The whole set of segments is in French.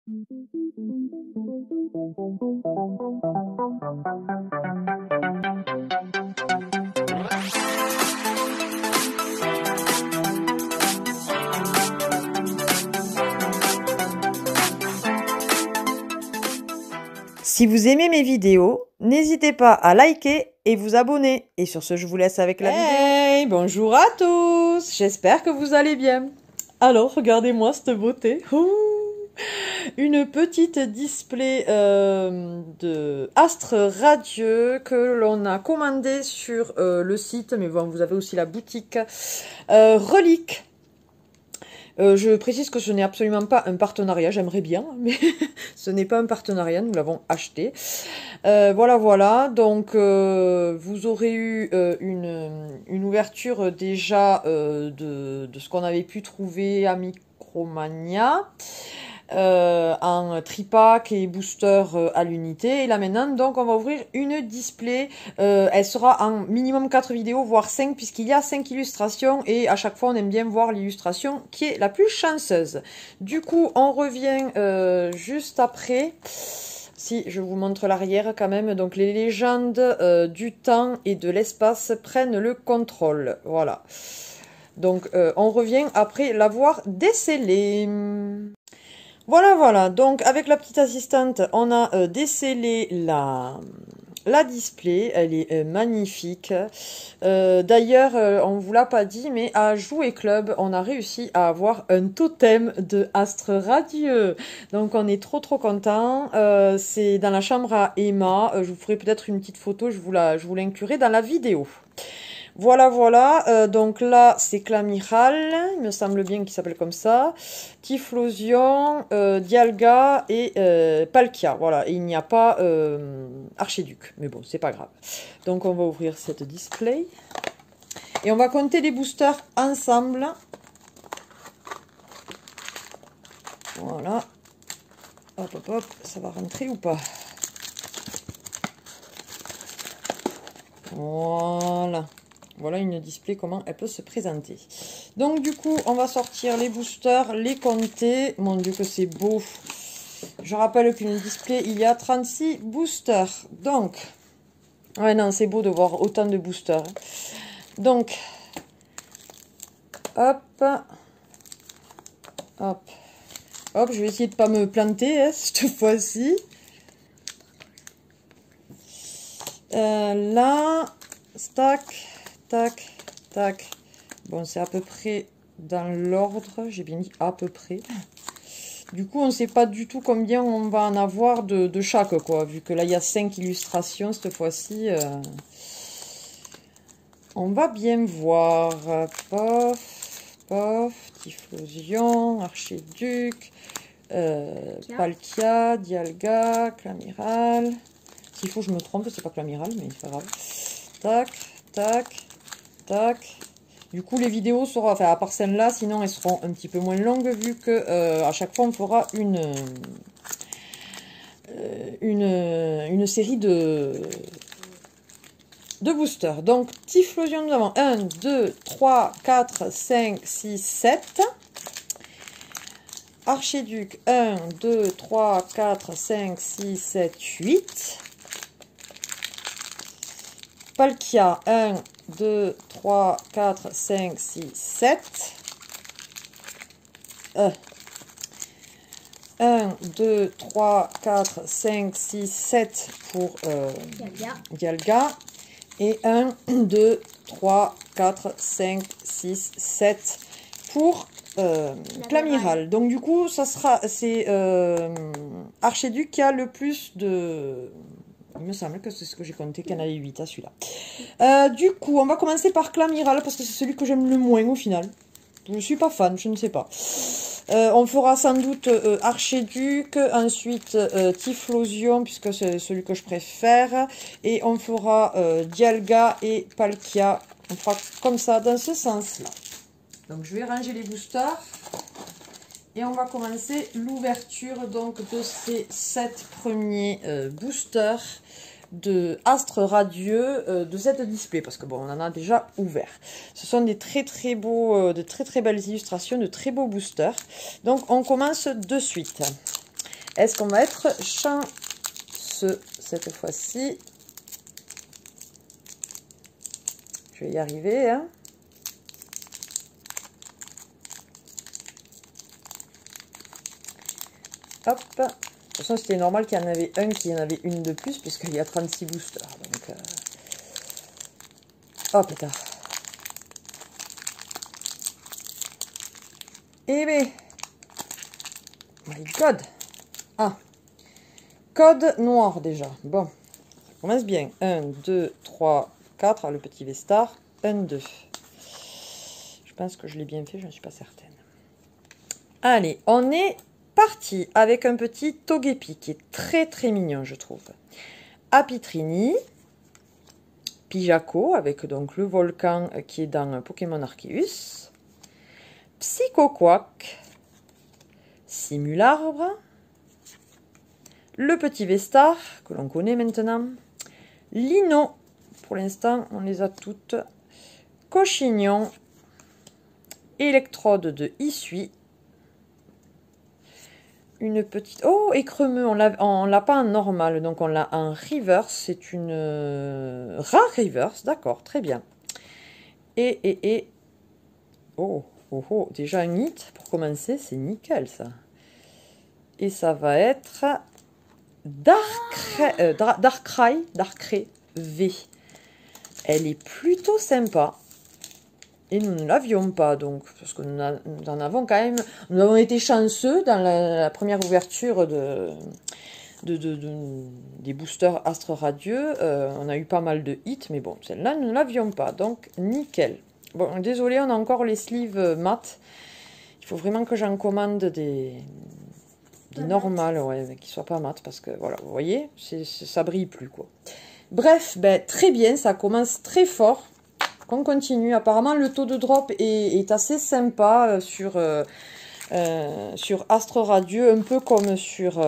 Si vous aimez mes vidéos, n'hésitez pas à liker et vous abonner. Et sur ce, je vous laisse avec la vidéo. Hey, bonjour à tous. J'espère que vous allez bien. Alors, regardez-moi cette beauté. Ouh, une petite display de astre radieux que l'on a commandé sur le site. Mais bon, vous avez aussi la boutique Relique. Je précise que ce n'est absolument pas un partenariat, j'aimerais bien, mais ce n'est pas un partenariat, nous l'avons acheté. Voilà, donc vous aurez eu une ouverture déjà de ce qu'on avait pu trouver à Micromania. En tripack et booster à l'unité. Et là maintenant, donc on va ouvrir une display. Elle sera en minimum 4 vidéos, voire 5, puisqu'il y a 5 illustrations. Et à chaque fois, on aime bien voir l'illustration qui est la plus chanceuse. Du coup, on revient juste après. Si, je vous montre l'arrière quand même. Donc, les légendes du temps et de l'espace prennent le contrôle. Voilà. Donc, on revient après l'avoir décelé. Voilà, donc avec la petite assistante, on a décelé la display, elle est magnifique. D'ailleurs, on vous l'a pas dit, mais à Jouer Club, on a réussi à avoir un totem de astre radieux. Donc on est trop content. C'est dans la chambre à Emma. Je vous ferai peut-être une petite photo, je vous l'inclurai dans la vidéo. Voilà, donc là c'est Clamiral, il me semble bien qu'il s'appelle comme ça, Typhlosion, Dialga et Palkia, voilà, et il n'y a pas Archiduc, mais bon, c'est pas grave. Donc on va ouvrir cette display, et on va compter les boosters ensemble. Voilà, hop, ça va rentrer ou pas? Voilà une display, comment elle peut se présenter. Donc du coup, on va sortir les boosters, les compter. Mon Dieu que c'est beau. Je rappelle qu'une display, il y a 36 boosters. Donc, ouais non, c'est beau de voir autant de boosters. Donc, hop, je vais essayer de pas me planter cette fois-ci. Là, tac. Bon, c'est à peu près dans l'ordre. J'ai bien dit à peu près. Du coup, on ne sait pas du tout combien on va en avoir de chaque, quoi. Vu que là, il y a 5 illustrations cette fois-ci. On va bien voir. Pof, Typhlosion, Archiduc, Palkia, Dialga, Clamiral. S'il faut, je me trompe, c'est pas Clamiral, mais c'est pas grave. Tac. Du coup, les vidéos seront, enfin, à part celle-là, sinon elles seront un petit peu moins longues, vu que à chaque fois, on fera une série de boosters. Donc, Typhlosion, nous avons 1, 2, 3, 4, 5, 6, 7. Archiduc, 1, 2, 3, 4, 5, 6, 7, 8. Palkia, 1, 2, 3, 4, 5, 6, 7. 1, 2, 3, 4, 5, 6, 7 pour Dialga. Et 1, 2, 3, 4, 5, 6, 7 pour Clamiral. Donc du coup, c'est Archiduc qui a le plus de... Il me semble que c'est ce que j'ai compté, qu'il y en avait 8 à celui-là. Du coup, on va commencer par Clamiral, parce que c'est celui que j'aime le moins au final. Je ne suis pas fan, je ne sais pas. On fera sans doute Archiduc, ensuite Typhlosion, puisque c'est celui que je préfère. Et on fera Dialga et Palkia. On fera comme ça, dans ce sens-là. Donc je vais ranger les boosters. Et on va commencer l'ouverture donc de ces 7 premiers boosters de astre radieux de cette display, parce que bon, on en a déjà ouvert. Ce sont des très beaux, de très belles illustrations, de très beaux boosters. Donc on commence de suite. Est-ce qu'on va être chanceux cette fois-ci? Je vais y arriver, hein. Hop. De toute façon, c'était normal qu'il y en avait un qui y en avait une de plus, puisqu'il y a 36 boosters. Donc, oh putain. Eh ben. My God. Ah. Code noir déjà. Bon. Ça commence bien. 1, 2, 3, 4. Le petit Vestar. 1, 2. Je pense que je l'ai bien fait, je ne suis pas certaine. Allez, on est parti avec un petit Togepi qui est très très mignon, je trouve. Apitrini. Pijaco, avec donc le volcan qui est dans Pokémon Arceus. Psychoquack. Simularbre. Le petit Vestar, que l'on connaît maintenant. Lino, pour l'instant, on les a toutes. Cochignon. Électrode de Issui. Une petite... Oh, écremeux, on l'a pas en normal, donc on l'a en reverse. C'est une rare reverse, d'accord, très bien. Et... Oh, oh, oh, déjà un hit, pour commencer, c'est nickel, ça. Et ça va être Darkrai V. Elle est plutôt sympa. Et nous ne l'avions pas, donc, parce que nous en avons quand même... Nous avons été chanceux dans la première ouverture des boosters Astre Radieux. On a eu pas mal de hits, mais bon, celle-là, nous ne l'avions pas, donc nickel. Bon, désolé, on a encore les sleeves mat. Il faut vraiment que j'en commande des normales, ouais, qui ne soient pas mat, parce que, voilà, vous voyez, ça brille plus, quoi. Bref, ben, très bien, ça commence très fort. On continue. Apparemment, le taux de drop est assez sympa sur Astre Radieux, un peu comme sur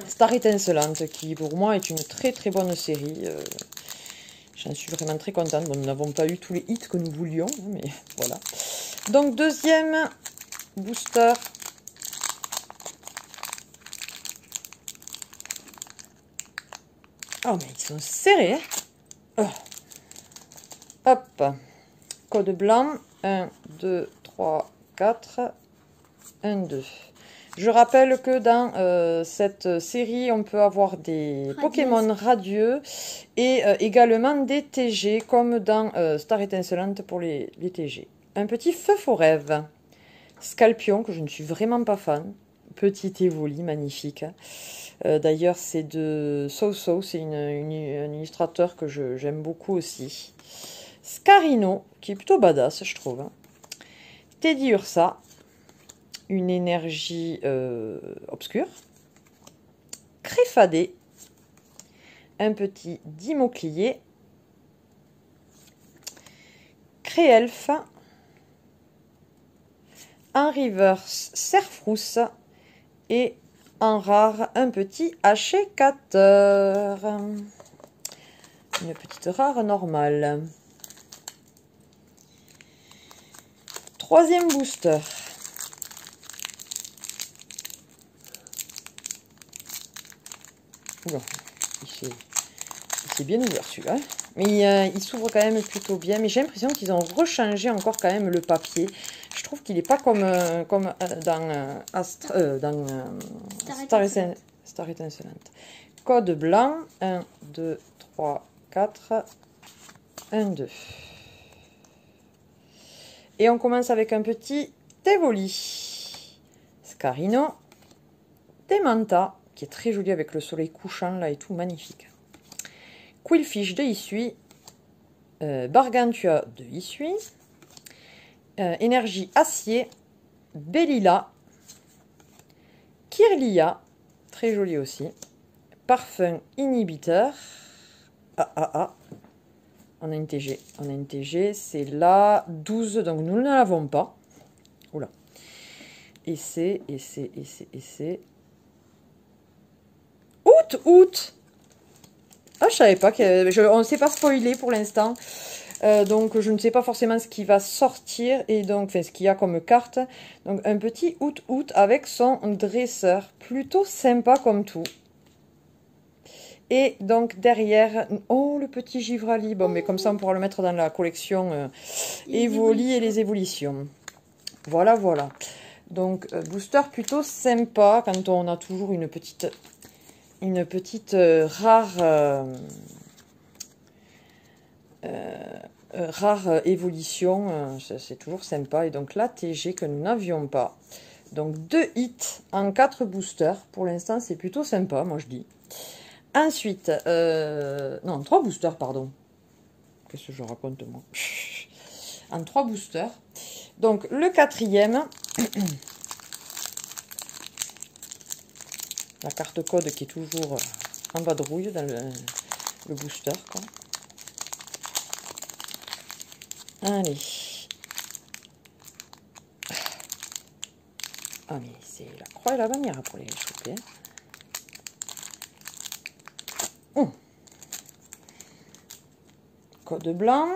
Star Étincelante, qui pour moi est une très très bonne série. J'en suis vraiment très contente. Bon, nous n'avons pas eu tous les hits que nous voulions, mais voilà. Donc, deuxième booster. Oh, mais ils sont serrés, hein. Oh. Hop, code blanc, 1, 2, 3, 4, 1, 2. Je rappelle que dans cette série, on peut avoir des Pokémon radieux et également des TG, comme dans Star Étincelante pour les TG. Un petit feu rêve, Scalpion, que je ne suis vraiment pas fan. Petit Evoli, magnifique. D'ailleurs, c'est de So, c'est un illustrateur que j'aime beaucoup aussi. Scarino, qui est plutôt badass, je trouve. Teddy Ursa, une énergie obscure. Créfadé, un petit Dimoclier. Créelf, en reverse Serfrousse et en rare un petit Hachécateur. Une petite rare normale. Troisième booster. Oula, il s'est bien ouvert celui-là. Mais il s'ouvre quand même plutôt bien. Mais j'ai l'impression qu'ils ont rechangé encore quand même le papier. Je trouve qu'il n'est pas comme dans Star Étincelante. Code blanc. 1, 2, 3, 4. 1, 2. Et on commence avec un petit Evoli. Scarino. Temanta, qui est très joli avec le soleil couchant là et tout, magnifique. Quillfish de Issui. Bargantua de Issui. Énergie acier. Bellila. Kirlia, très joli aussi. Parfum inhibiteur. On a une TG. On a une TG, c'est la 12, donc nous ne l'avons pas. Oula. Et c'est. Août. Ah, je savais pas on ne s'est pas spoilé pour l'instant. Donc je ne sais pas forcément ce qui va sortir et donc enfin, ce qu'il y a comme carte. Donc un petit out avec son dresseur, plutôt sympa comme tout. Et donc derrière, oh le petit Givrali, bon mais comme ça on pourra le mettre dans la collection Evoli et les évolutions. Voilà, voilà. Donc booster plutôt sympa quand on a toujours une petite rare évolution, c'est toujours sympa. Et donc la TG que nous n'avions pas. Donc 2 hits en 4 boosters. Pour l'instant, c'est plutôt sympa, moi je dis. Ensuite, non, 3 boosters, pardon. Qu'est-ce que je raconte, moi? En 3 boosters. Donc, le 4e, la carte code qui est toujours en vadrouille dans le booster, quoi. Allez. Ah, mais c'est la croix et la bannière pour les choper. Code blanc.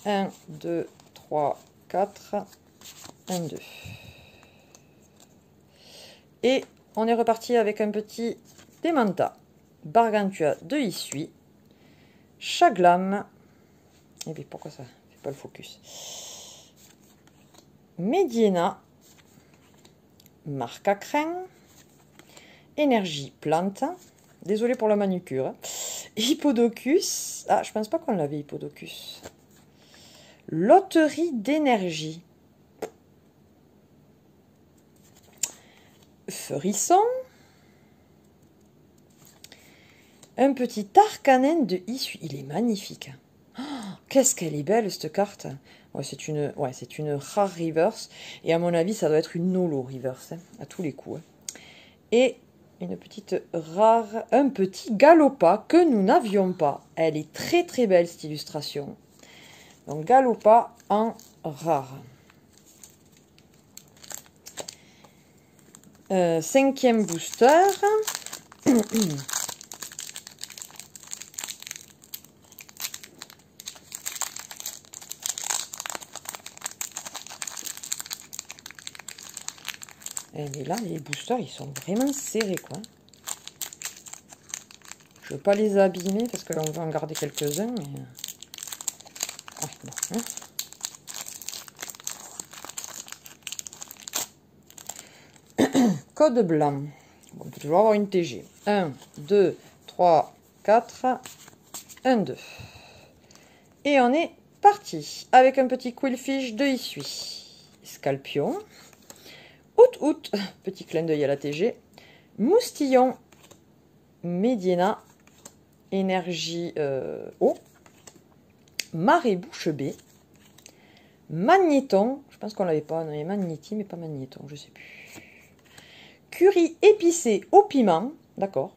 1, 2, 3, 4. 1, 2. Et on est reparti avec un petit Démenta, Bargantua de Issui, Chaglam. Et puis pourquoi ça fait pas le focus? Mediena, Marcacrin, Énergie Plante. Désolé pour la manucure. Hippodocus. Ah, je pense pas qu'on l'avait, Hippodocus. Loterie d'énergie. Frisson. Un petit Arcanen de Issui. Il est magnifique. Oh, qu'est-ce qu'elle est belle, cette carte. Ouais, c'est une rare reverse. Et à mon avis, ça doit être une holo reverse. Hein, à tous les coups. Hein. Et une petite rare, un petit Galopa que nous n'avions pas. Elle est très très belle, cette illustration. Donc Galopa en rare. 5e booster. Et là, les boosters, ils sont vraiment serrés, quoi. Je ne veux pas les abîmer parce que là, on va en garder quelques-uns. Mais... Ah, bon, hein. Code blanc. Bon, on peut toujours avoir une TG. 1, 2, 3, 4. 1, 2. Et on est parti avec un petit Quillfish de Issui. Scalpion. Out, petit clin d'œil à la TG. Moustillon. Mediena. Énergie eau. Marée bouche bée. Magnéton. Je pense qu'on l'avait pas. On avait Magnéti, mais pas Magnéton. Je sais plus. Curry épicé au piment. D'accord.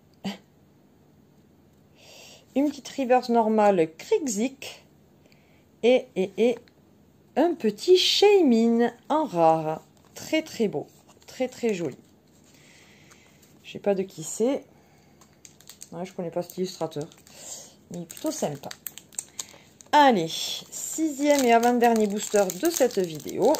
Une petite reverse normale Krixik. Et un petit Shaymin en rare. Très très beau. Très très joli. Je sais pas de qui c'est. Ouais, je connais pas cet illustrateur. Mais il est plutôt sympa. Allez, 6e et avant-dernier booster de cette vidéo.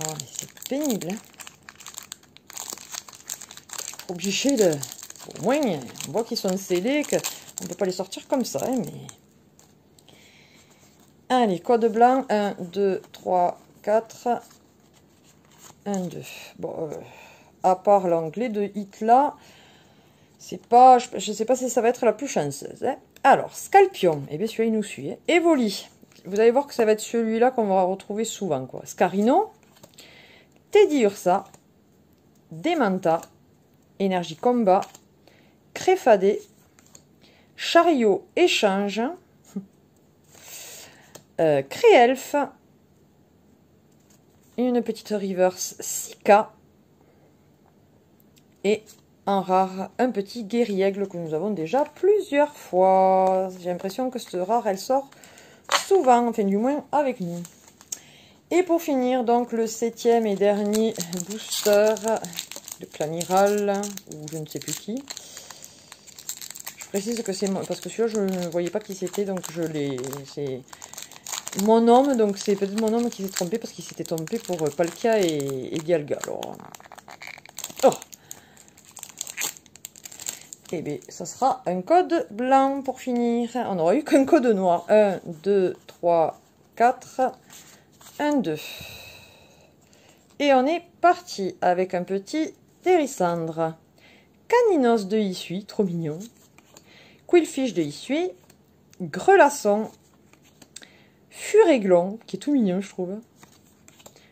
Oh, mais c'est pénible. Hein. Je suis obligée de... Au moins, on voit qu'ils sont scellés, qu'on ne peut pas les sortir comme ça. Hein, mais... Allez, code blanc. 1, 2, 3, 4. 1, 2. Bon, à part l'anglais de hit là, c'est pas... Je ne sais pas si ça va être la plus chanceuse. Hein. Alors, Scalpion. Eh bien, celui-là, il nous suit. Hein. Evoli. Vous allez voir que ça va être celui-là qu'on va retrouver souvent, quoi. Scarino. Teddy Ursa. Démenta. Énergie combat. Créfadé. Chariot échange. Créelf. Une petite reverse Sika. Et en rare, un petit guéri-aigle que nous avons déjà plusieurs fois. J'ai l'impression que cette rare, elle sort souvent, enfin du moins avec nous. Et pour finir, donc le 7e et dernier booster de Claniral, ou je ne sais plus qui. Je précise que c'est moi, parce que celui-là je ne voyais pas qui c'était, donc je l'ai... C'est mon homme, donc c'est peut-être mon homme qui s'est trompé, parce qu'il s'était trompé pour Palkia et Dialga. Alors... Oh. Et bien, ça sera un code blanc pour finir. On n'aura eu qu'un code noir. 1, 2, 3, 4, 1, 2. Et on est parti avec un petit Térissandre. Caninos de Hisuie, trop mignon. Quillfish de Hisuie. Grelasson. Furéglon, qui est tout mignon, je trouve.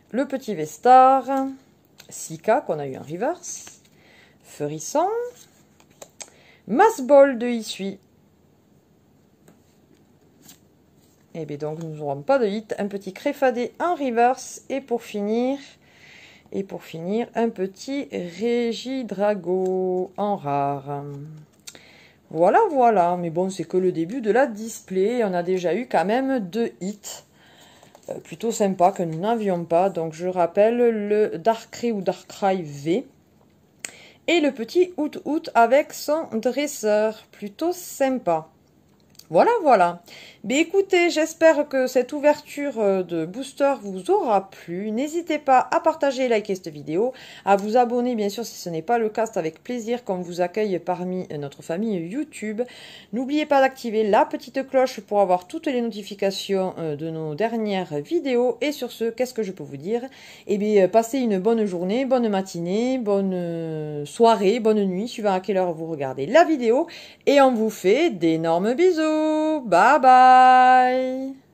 Le petit Vestar. Sika, qu'on a eu en reverse. Feurisson. Massball de Hisuie. Et bien donc nous n'aurons pas de hit. Un petit Créfadé en reverse. Et pour finir, un petit Régidrago en rare. Voilà, voilà. Mais bon, c'est que le début de la display. On a déjà eu quand même 2 hits. Plutôt sympa que nous n'avions pas. Donc je rappelle le Darkrai ou Darkrai V. Et le petit Out avec son dresseur, plutôt sympa. Voilà, voilà. Mais écoutez, j'espère que cette ouverture de booster vous aura plu. N'hésitez pas à partager et liker cette vidéo, à vous abonner bien sûr si ce n'est pas le cas, c'est avec plaisir qu'on vous accueille parmi notre famille YouTube. N'oubliez pas d'activer la petite cloche pour avoir toutes les notifications de nos dernières vidéos. Et sur ce, qu'est-ce que je peux vous dire? Eh bien, passez une bonne journée, bonne matinée, bonne soirée, bonne nuit, suivant à quelle heure vous regardez la vidéo. Et on vous fait d'énormes bisous. Bye bye.